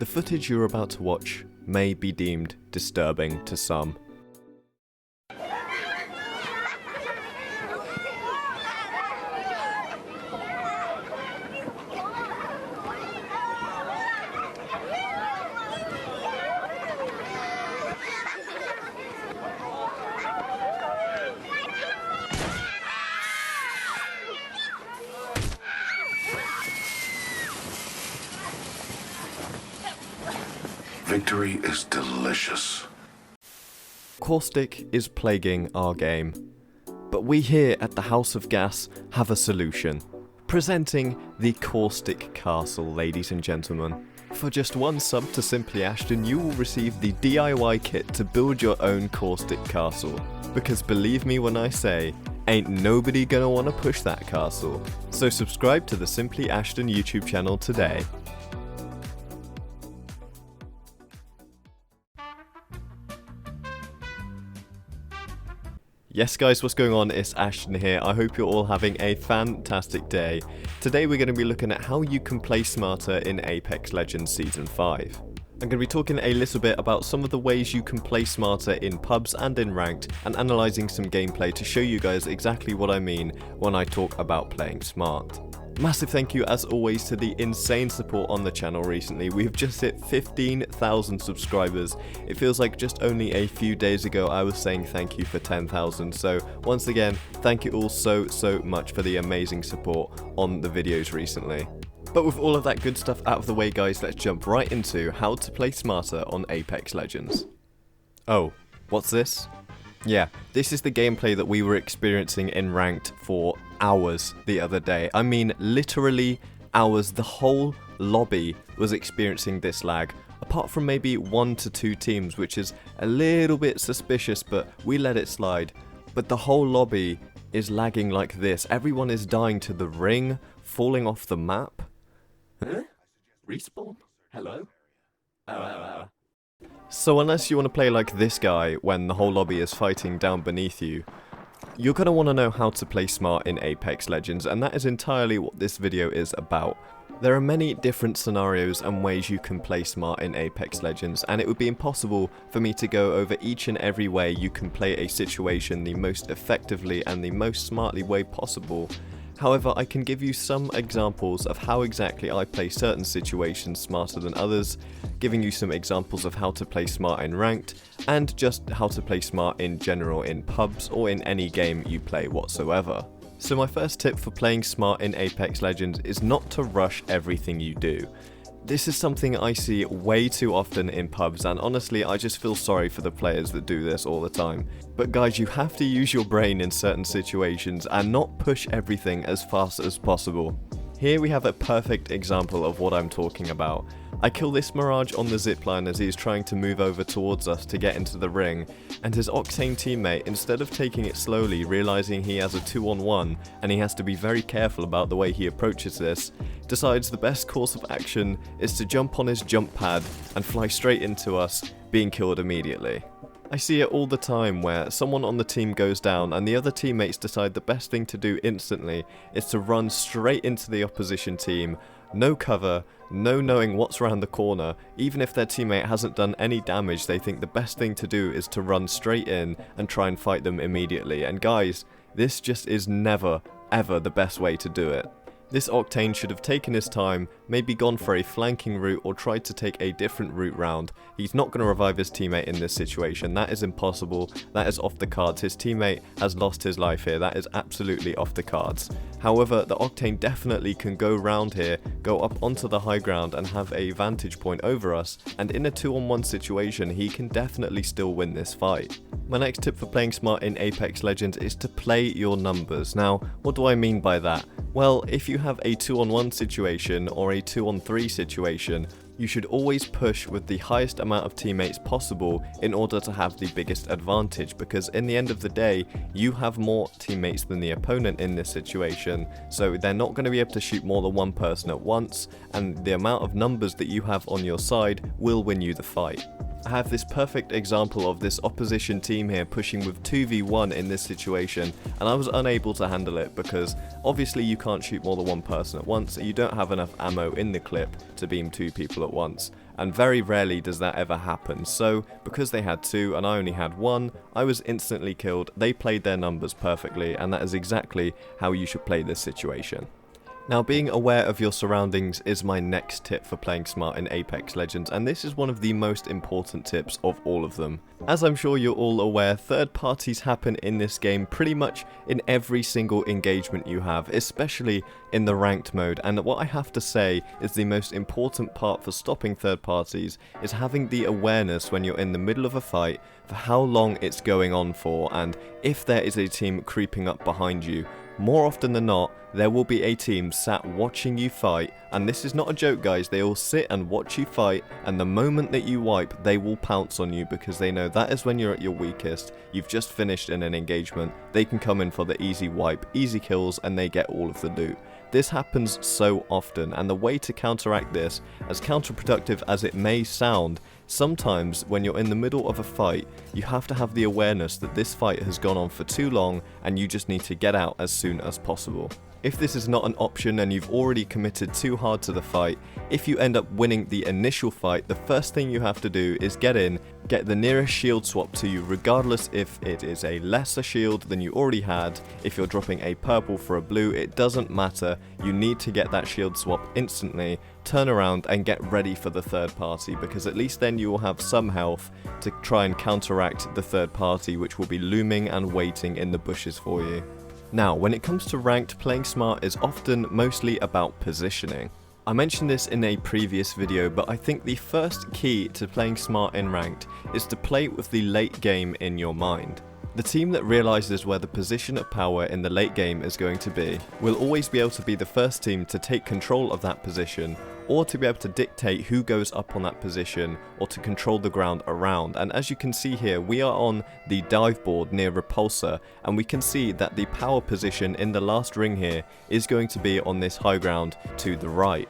The footage you're about to watch may be deemed disturbing to some. Victory is delicious. Caustic is plaguing our game, but we here at the House of Gas have a solution. Presenting the Caustic Castle, ladies and gentlemen. For just one sub to Simply Ashton, you will receive the DIY kit to build your own Caustic Castle. Because believe me when I say, ain't nobody gonna wanna push that castle. So subscribe to the Simply Ashton YouTube channel today. Yes guys, what's going on? It's Ashton here. I hope you're all having a fantastic day. Today we're going to be looking at how you can play smarter in Apex Legends Season 5. I'm going to be talking a little bit about some of the ways you can play smarter in pubs and in ranked, and analysing some gameplay to show you guys exactly what I mean when I talk about playing smart. Massive thank you as always to the insane support on the channel recently. We've just hit 15,000 subscribers. It feels like just only a few days ago I was saying thank you for 10,000. So once again, thank you all so much for the amazing support on the videos recently. But with all of that good stuff out of the way guys, let's jump right into how to play smarter on Apex Legends. Oh, what's this? Yeah, this is the gameplay that we were experiencing in ranked for hours the other day. I mean literally hours. The whole lobby was experiencing this lag, apart from maybe 1 to 2 teams, which is a little bit suspicious, but we let it slide. But the whole lobby is lagging like this. Everyone is dying to the ring, falling off the map. Huh? Respawn? Hello? So unless you want to play like this guy when the whole lobby is fighting down beneath you, you're going to want to know how to play smart in Apex Legends, and that is entirely what this video is about. There are many different scenarios and ways you can play smart in Apex Legends, and it would be impossible for me to go over each and every way you can play a situation the most effectively and the most smartly way possible. However, I can give you some examples of how exactly I play certain situations smarter than others, giving you some examples of how to play smart in ranked, and just how to play smart in general in pubs or in any game you play whatsoever. So my first tip for playing smart in Apex Legends is not to rush everything you do. This is something I see way too often in pubs, and honestly I just feel sorry for the players that do this all the time. But guys, you have to use your brain in certain situations and not push everything as fast as possible. Here we have a perfect example of what I'm talking about. I kill this Mirage on the zipline as he is trying to move over towards us to get into the ring, and his Octane teammate, instead of taking it slowly, realizing he has a 2-on-1 and he has to be very careful about the way he approaches this, decides the best course of action is to jump on his jump pad and fly straight into us, being killed immediately. I see it all the time where someone on the team goes down and the other teammates decide the best thing to do instantly is to run straight into the opposition team, no cover, no knowing what's around the corner. Even if their teammate hasn't done any damage, they think the best thing to do is to run straight in and try and fight them immediately. And guys, this just is never, ever the best way to do it. This Octane should have taken his time, maybe gone for a flanking route or tried to take a different route round. He's not going to revive his teammate in this situation. That is impossible. That is off the cards. His teammate has lost his life here. That is absolutely off the cards. However, the Octane definitely can go round here, go up onto the high ground and have a vantage point over us, and in a 2-on-1 situation he can definitely still win this fight. My next tip for playing smart in Apex Legends is to play your numbers. Now, what do I mean by that? Well, if you have a 2-on-1 situation or a 2-on-3 situation, you should always push with the highest amount of teammates possible in order to have the biggest advantage, because in the end of the day, you have more teammates than the opponent in this situation, so they're not going to be able to shoot more than one person at once, and the amount of numbers that you have on your side will win you the fight. I have this perfect example of this opposition team here pushing with 2v1 in this situation, and I was unable to handle it because obviously you can't shoot more than one person at once, and you don't have enough ammo in the clip to beam 2 people at once. and very rarely does that ever happen. So because they had 2 and I only had 1, I was instantly killed. They played their numbers perfectly, and that is exactly how you should play this situation. Now, being aware of your surroundings is my next tip for playing smart in Apex Legends, and this is one of the most important tips of all of them. As I'm sure you're all aware, third parties happen in this game pretty much in every single engagement you have, especially in the ranked mode, and what I have to say is the most important part for stopping third parties is having the awareness when you're in the middle of a fight for how long it's going on for, and if there is a team creeping up behind you. More often than not, there will be a team sat watching you fight, and this is not a joke guys, they all sit and watch you fight, and the moment that you wipe, they will pounce on you because they know that is when you're at your weakest, you've just finished in an engagement, they can come in for the easy wipe, easy kills, and they get all of the loot. This happens so often, and the way to counteract this, as counterproductive as it may sound, sometimes when you're in the middle of a fight, you have to have the awareness that this fight has gone on for too long and you just need to get out as soon as possible. If this is not an option and you've already committed too hard to the fight, if you end up winning the initial fight, the first thing you have to do is get in, get the nearest shield swap to you, regardless if it is a lesser shield than you already had. If you're dropping a purple for a blue, it doesn't matter, you need to get that shield swap instantly, turn around and get ready for the third party, because at least then you will have some health to try and counteract the third party, which will be looming and waiting in the bushes for you. Now, when it comes to ranked, playing smart is often mostly about positioning. I mentioned this in a previous video, but I think the first key to playing smart in ranked is to play with the late game in your mind. The team that realizes where the position of power in the late game is going to be will always be able to be the first team to take control of that position, or to be able to dictate who goes up on that position, or to control the ground around. And as you can see here, we are on the dive board near Repulsor, and we can see that the power position in the last ring here is going to be on this high ground to the right.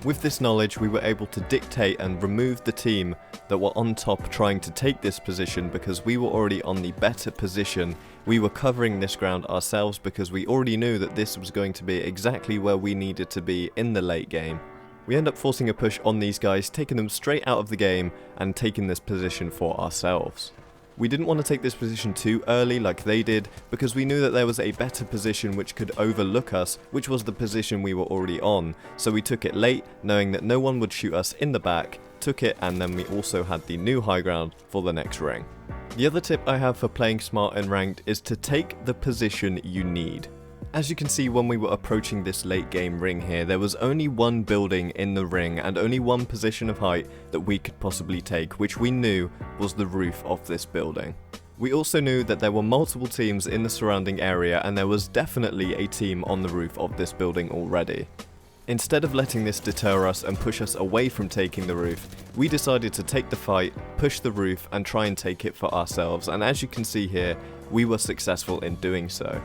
With this knowledge, we were able to dictate and remove the team that were on top trying to take this position because we were already on the better position. We were covering this ground ourselves because we already knew that this was going to be exactly where we needed to be in the late game. We end up forcing a push on these guys, taking them straight out of the game and taking this position for ourselves. We didn't want to take this position too early like they did, because we knew that there was a better position which could overlook us, which was the position we were already on. So we took it late, knowing that no one would shoot us in the back, took it, and then we also had the new high ground for the next ring. The other tip I have for playing smart and ranked is to take the position you need. As you can see, when we were approaching this late game ring here, there was only one building in the ring and only one position of height that we could possibly take, which we knew was the roof of this building. We also knew that there were multiple teams in the surrounding area, and there was definitely a team on the roof of this building already. Instead of letting this deter us and push us away from taking the roof, we decided to take the fight, push the roof, and try and take it for ourselves, and as you can see here, we were successful in doing so.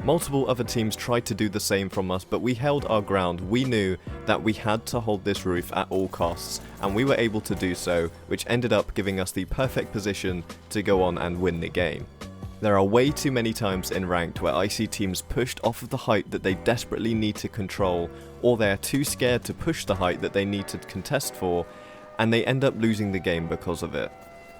Multiple other teams tried to do the same from us, but we held our ground. We knew that we had to hold this roof at all costs, and we were able to do so, which ended up giving us the perfect position to go on and win the game. There are way too many times in ranked where I see teams pushed off of the height that they desperately need to control, or they are too scared to push the height that they need to contest for, and they end up losing the game because of it.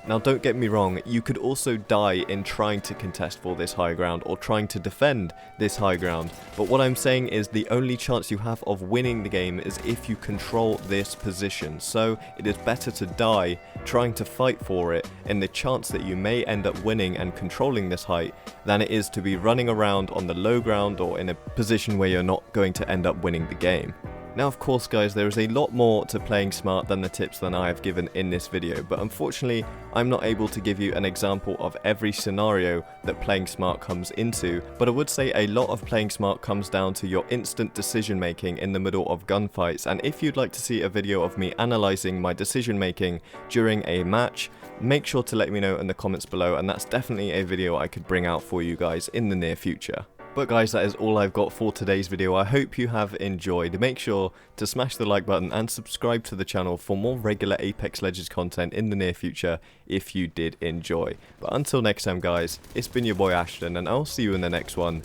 Now don't get me wrong, you could also die in trying to contest for this high ground or trying to defend this high ground, but what I'm saying is the only chance you have of winning the game is if you control this position, so it is better to die trying to fight for it in the chance that you may end up winning and controlling this height than it is to be running around on the low ground or in a position where you're not going to end up winning the game. Now of course guys, there is a lot more to playing smart than the tips that I have given in this video, but unfortunately I'm not able to give you an example of every scenario that playing smart comes into, but I would say a lot of playing smart comes down to your instant decision making in the middle of gunfights, and if you'd like to see a video of me analysing my decision making during a match, make sure to let me know in the comments below, and that's definitely a video I could bring out for you guys in the near future. But guys, that is all I've got for today's video. I hope you have enjoyed. Make sure to smash the like button and subscribe to the channel for more regular Apex Legends content in the near future if you did enjoy. But until next time guys, it's been your boy Ashton, and I'll see you in the next one.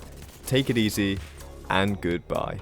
Take it easy and goodbye.